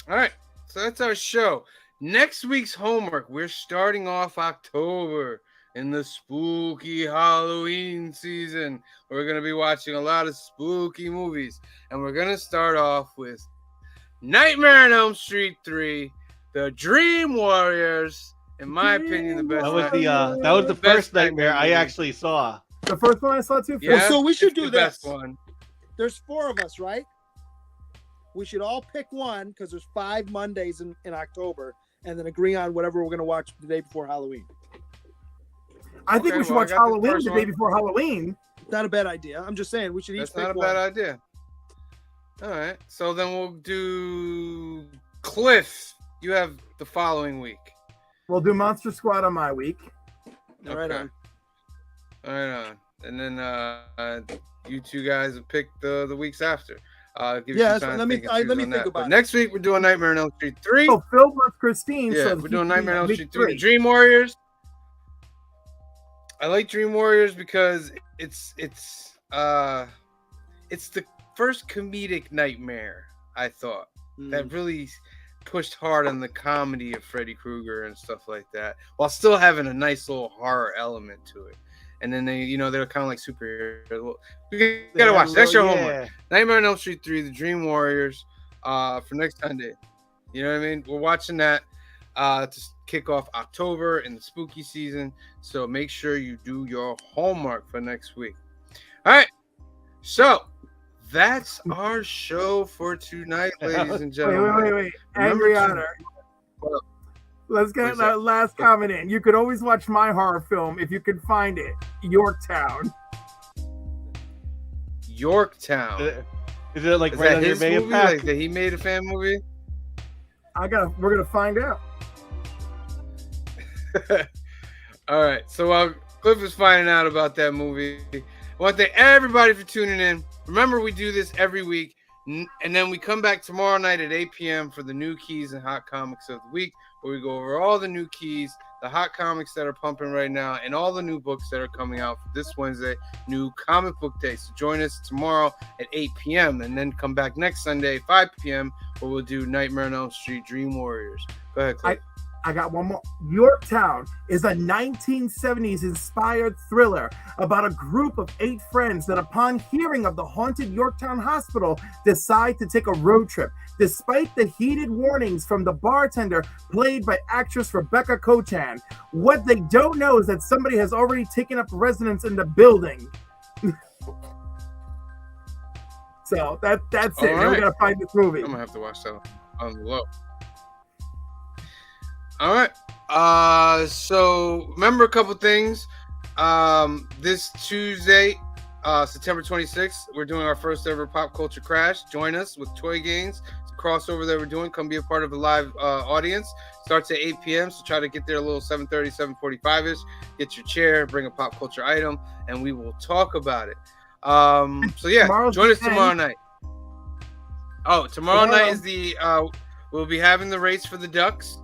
right. So that's our show. Next week's homework, we're starting off October in the spooky Halloween season. We're going to be watching a lot of spooky movies. And we're going to start off with Nightmare on Elm Street 3, The Dream Warriors. In my opinion, the best. That was the first Nightmare I actually saw. The first one I saw too. Yeah, well, so we should do the this. Best one. There's 4 of us, right? We should all pick one because there's 5 Mondays in October, and then agree on whatever we're going to watch the day before Halloween. I think we should watch Halloween the day before Halloween. Not a bad idea. I'm just saying we should each pick one. That's not a bad idea. All right. So then we'll do Cliff. You have the following week. We'll do Monster Squad on my week. Okay. Right on. All right on. And then you two guys have picked the weeks after. Give you some time let me to think think about but it. next week we're doing Nightmare on Elm Street 3. Oh, Phil wants Christine. Yeah, so we're doing Nightmare on Elm Street 3. The three. Dream Warriors. I like Dream Warriors because it's the first comedic Nightmare, I thought. That really pushed hard on the comedy of Freddy Krueger and stuff like that, while still having a nice little horror element to it. And then they're kind of like superheroes. You gotta watch. That's your homework. Nightmare on Elm Street 3, The Dream Warriors, for next Sunday. You know what I mean? We're watching that to kick off October in the spooky season. So make sure you do your homework for next week. All right. So that's our show for tonight, ladies and gentlemen. Wait. Angry Honor. Let's get that last comment in. You could always watch my horror film if you could find it. Yorktown. Is it like right under his May movie? Like that he made a fan movie? We're gonna find out. All right. So while Cliff is finding out about that movie, I want to thank everybody for tuning in. Remember, we do this every week, and then we come back tomorrow night at 8 p.m. for the new keys and hot comics of the week, where we go over all the new keys, the hot comics that are pumping right now, and all the new books that are coming out for this Wednesday, new comic book day. So join us tomorrow at 8 p.m. and then come back next Sunday, 5 p.m., where we'll do Nightmare on Elm Street, Dream Warriors. Go ahead, Cliff. I got one more. Yorktown is a 1970s inspired thriller about a group of 8 friends that, upon hearing of the haunted Yorktown Hospital, decide to take a road trip, despite the heated warnings from the bartender, played by actress Rebecca Cochan. What they don't know is that somebody has already taken up residence in the building. So that's it. All Now we right. gotta find this movie. I'm gonna have to watch that on the low. All right. So remember a couple things. This Tuesday, September 26th, we're doing our first ever Pop Culture Crash. Join us with Toy Games. It's a crossover that we're doing. Come be a part of the live audience. Starts at 8 p.m. So try to get there a little 7:30, 7:45ish. Get your chair, bring a pop culture item, and we will talk about it. So yeah, join us tomorrow night. Oh, tomorrow night is the we'll be having the race for the Ducks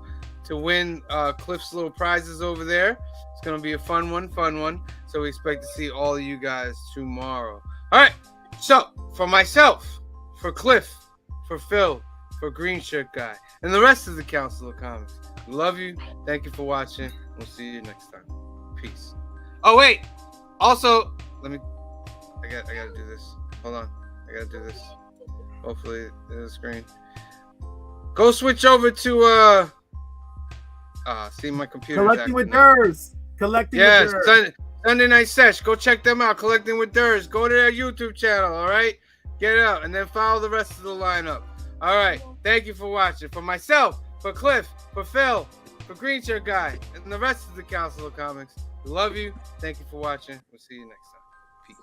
to win Cliff's little prizes over there. It's gonna be a fun one. So we expect to see all of you guys tomorrow. All right. So for myself, for Cliff, for Phil, for Green Shirt Guy, and the rest of the Council of Comics, we love you. Thank you for watching. We'll see you next time. Peace. Oh wait. Also, I gotta do this. Hold on. I gotta do this. Hopefully there's a screen. Go switch over to see my computer. Collecting with Durs. Yes, Sunday Night Sesh. Go check them out. Collecting with Durs. Go to their YouTube channel. All right, get it out, and then follow the rest of the lineup. All right. Thank you for watching. For myself, for Cliff, for Phil, For Green Shirt Guy and the rest of the Council of Comics, we love you. Thank you for watching. We'll see you next time. Peace.